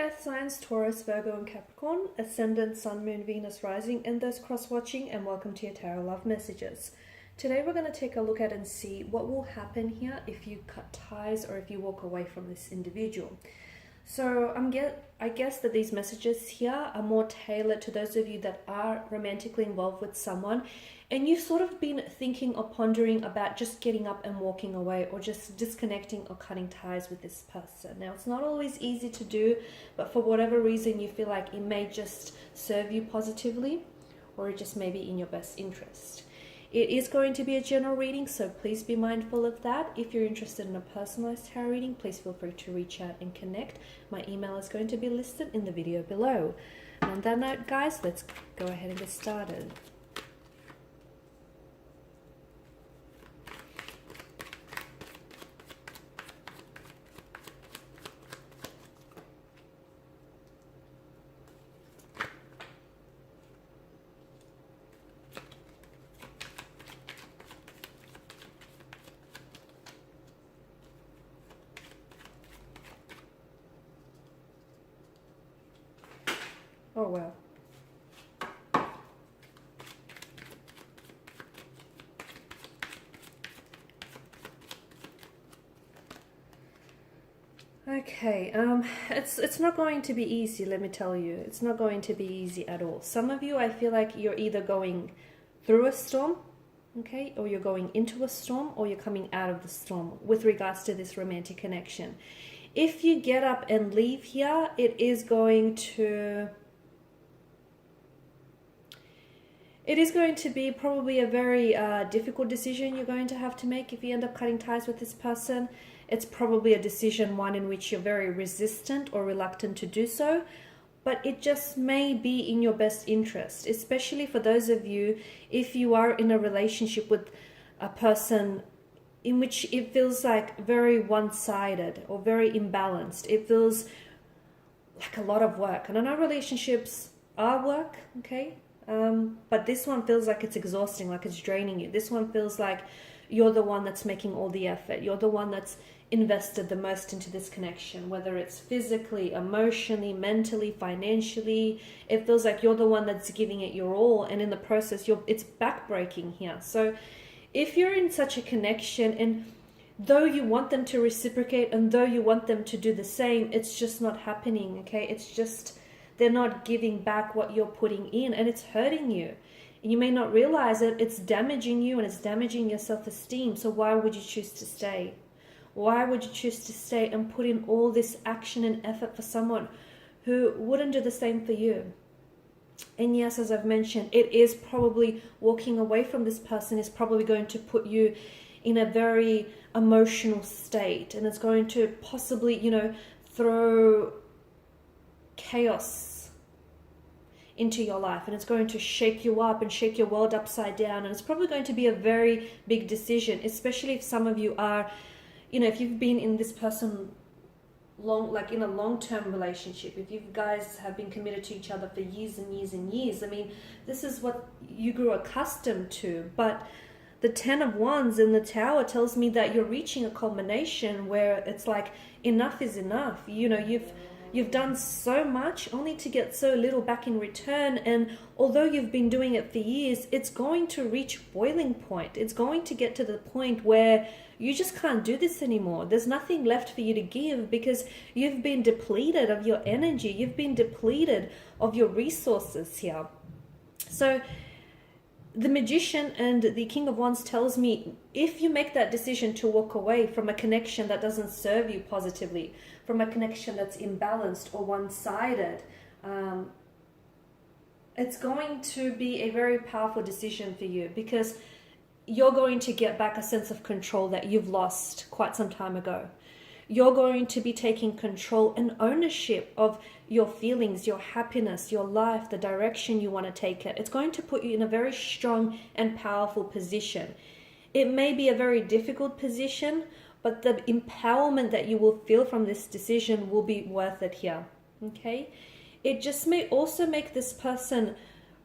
Earth signs Taurus, Virgo and Capricorn, Ascendant, Sun, Moon, Venus, Rising, and those cross-watching, and welcome to your Tarot Love Messages. Today we're going to take a look at and see what will happen here if you cut ties or if you walk away from this individual. So I guess that these messages here are more tailored to those of you that are romantically involved with someone and you've sort of been thinking or pondering about just getting up and walking away or just disconnecting or cutting ties with this person. Now, it's not always easy to do, but for whatever reason you feel like it may just serve you positively or it just may be in your best interest. It is going to be a general reading, so please be mindful of that. If you're interested in a personalized tarot reading, please feel free to reach out and connect. My email is going to be listed in the video below. And on that note, guys, let's go ahead and get started. Oh, well. Okay, it's not going to be easy, let me tell you. It's not going to be easy at all. Some of you, I feel like you're either going through a storm, okay, or you're going into a storm, or you're coming out of the storm with regards to this romantic connection. If you get up and leave here, it is going to be probably a very difficult decision you're going to have to make if you end up cutting ties with this person. It's probably a decision, one in which you're very resistant or reluctant to do so, but it just may be in your best interest, especially for those of you, if you are in a relationship with a person in which it feels like very one-sided or very imbalanced. It feels like a lot of work. And I know relationships are work, okay? But this one feels like it's exhausting, like it's draining you. This one feels like you're the one that's making all the effort. You're the one that's invested the most into this connection, whether it's physically, emotionally, mentally, financially. It feels like you're the one that's giving it your all, and in the process, it's backbreaking here. So if you're in such a connection, and though you want them to reciprocate, and though you want them to do the same, it's just not happening, okay? It's just, they're not giving back what you're putting in, and it's hurting you. And you may not realize it, it's damaging you and it's damaging your self-esteem. So why would you choose to stay? Why would you choose to stay and put in all this action and effort for someone who wouldn't do the same for you? And yes, as I've mentioned, it is probably walking away from this person is probably going to put you in a very emotional state, and it's going to possibly, throw chaos into your life, and it's going to shake you up and shake your world upside down, and it's probably going to be a very big decision, especially if some of you are, if you've been in this person in a long-term relationship, if you guys have been committed to each other for years and years and years. I mean, this is what you grew accustomed to, but the 10 of Wands in the Tower tells me that you're reaching a culmination where it's like enough is enough. You've done so much only to get so little back in return, and although you've been doing it for years, it's going to reach boiling point. It's going to get to the point where you just can't do this anymore. There's nothing left for you to give because you've been depleted of your energy. You've been depleted of your resources here. So the Magician and the King of Wands tells me if you make that decision to walk away from a connection that doesn't serve you positively, from a connection that's imbalanced or one-sided, it's going to be a very powerful decision for you because you're going to get back a sense of control that you've lost quite some time ago. You're going to be taking control and ownership of your feelings, your happiness, your life, the direction you want to take it. It's going to put you in a very strong and powerful position. It may be a very difficult position, but the empowerment that you will feel from this decision will be worth it here, okay? It just may also make this person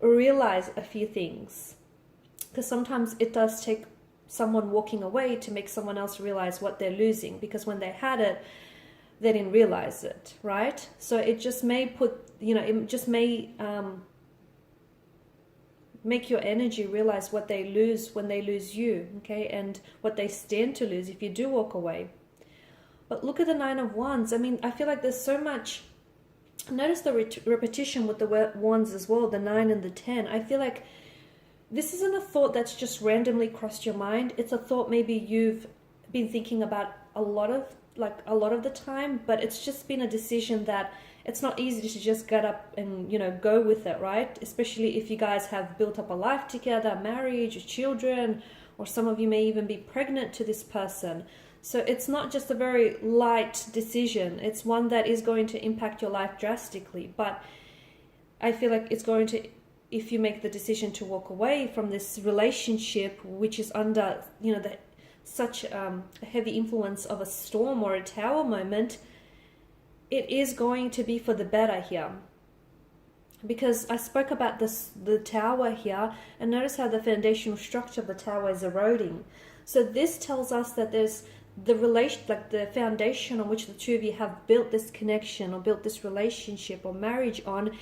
realize a few things, because sometimes it does take someone walking away to make someone else realize what they're losing, because when they had it, they didn't realize it, right? So it just may it just may make your energy realize what they lose when they lose you, okay, and what they stand to lose if you do walk away. But look at the Nine of Wands. I mean, I feel like there's so much. Notice the repetition with the wands as well, the 9 and the 10. I feel like this isn't a thought that's just randomly crossed your mind. It's a thought maybe you've been thinking about a lot of the time, but it's just been a decision that it's not easy to just get up and, go with it, right? Especially if you guys have built up a life together, marriage, children, or some of you may even be pregnant to this person. So it's not just a very light decision. It's one that is going to impact your life drastically. But I feel like it's going to, if you make the decision to walk away from this relationship, which is under, such a heavy influence of a storm or a tower moment, it is going to be for the better here. Because I spoke about the tower here, and notice how the foundational structure of the tower is eroding. So this tells us that there's the relation, like the foundation on which the two of you have built this connection or built this relationship or marriage on,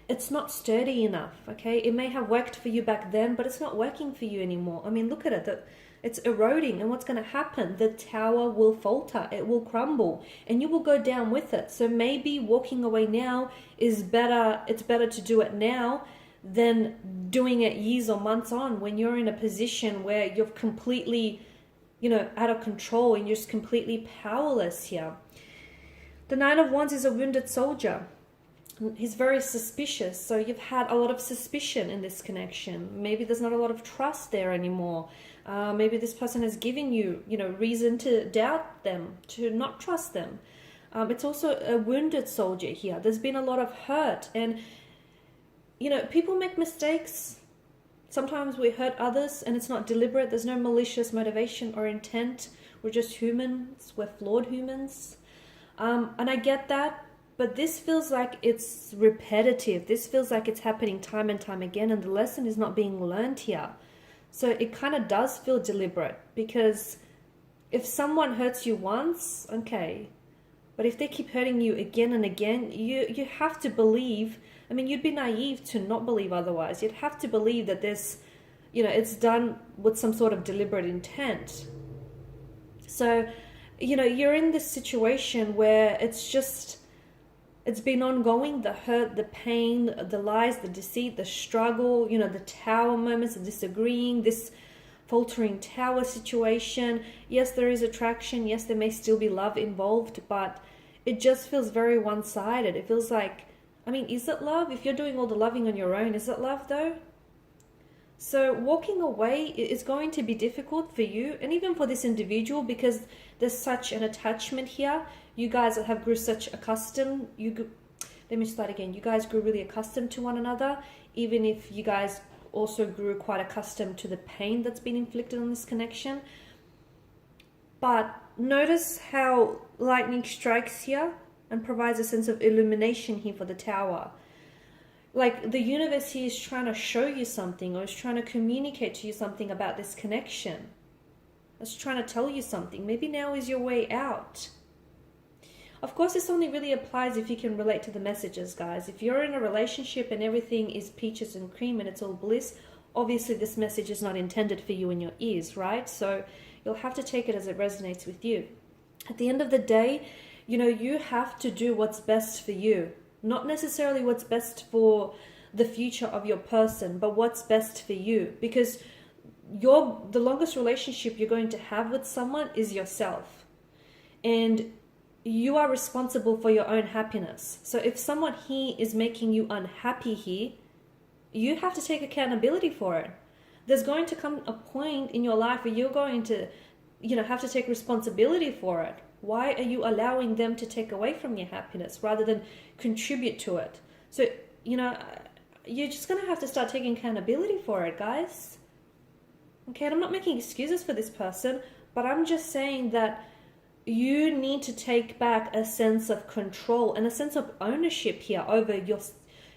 it's not sturdy enough, okay? It may have worked for you back then, but it's not working for you anymore. I mean, look at it. It's eroding, and what's going to happen? The tower will falter, it will crumble, and you will go down with it. So maybe walking away now is better. It's better to do it now than doing it years or months on, when you're in a position where you're completely, out of control and you're just completely powerless here. The Nine of Wands is a wounded soldier. He's very suspicious. So you've had a lot of suspicion in this connection. Maybe there's not a lot of trust there anymore. Maybe this person has given you, reason to doubt them, to not trust them. It's also a wounded soldier here. There's been a lot of hurt, and, people make mistakes. Sometimes we hurt others and it's not deliberate. There's no malicious motivation or intent. We're just humans. We're flawed humans. And I get that. But this feels like it's repetitive. This feels like it's happening time and time again, and the lesson is not being learned here. So it kind of does feel deliberate, because if someone hurts you once, okay. But if they keep hurting you again and again, you have to believe. I mean, you'd be naive to not believe otherwise. You'd have to believe that this, it's done with some sort of deliberate intent. So, you're in this situation where it's been ongoing, the hurt, the pain, the lies, the deceit, the struggle, the tower moments, the disagreeing, this faltering tower situation. Yes, there is attraction. Yes, there may still be love involved, but it just feels very one-sided. It feels like, is it love? If you're doing all the loving on your own, is it love though? So walking away is going to be difficult for you, and even for this individual, because there's such an attachment here. You guys have grew such accustomed. Let me start again. You guys grew really accustomed to one another, even if you guys also grew quite accustomed to the pain that's been inflicted on this connection. But notice how lightning strikes here and provides a sense of illumination here for the tower. Like the universe here is trying to show you something, or is trying to communicate to you something about this connection. It's trying to tell you something. Maybe now is your way out. Of course, this only really applies if you can relate to the messages, guys. If you're in a relationship and everything is peaches and cream and it's all bliss, obviously this message is not intended for you in your ears, right? So you'll have to take it as it resonates with you. At the end of the day, you have to do what's best for you. Not necessarily what's best for the future of your person, but what's best for you. Because the longest relationship you're going to have with someone is yourself. And you are responsible for your own happiness. So if someone here is making you unhappy here, you have to take accountability for it. There's going to come a point in your life where you're going to, have to take responsibility for it. Why are you allowing them to take away from your happiness rather than contribute to it? So, you're just going to have to start taking accountability for it, guys. Okay, and I'm not making excuses for this person, but I'm just saying that you need to take back a sense of control and a sense of ownership here over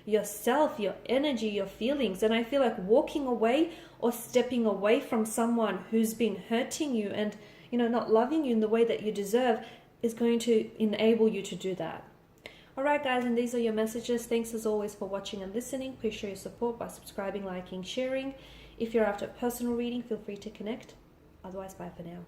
yourself, your energy, your feelings. And I feel like walking away or stepping away from someone who's been hurting you and, not loving you in the way that you deserve, is going to enable you to do that. Alright guys, and these are your messages. Thanks as always for watching and listening. Please show your support by subscribing, liking, sharing. If you're after a personal reading, feel free to connect. Otherwise, bye for now.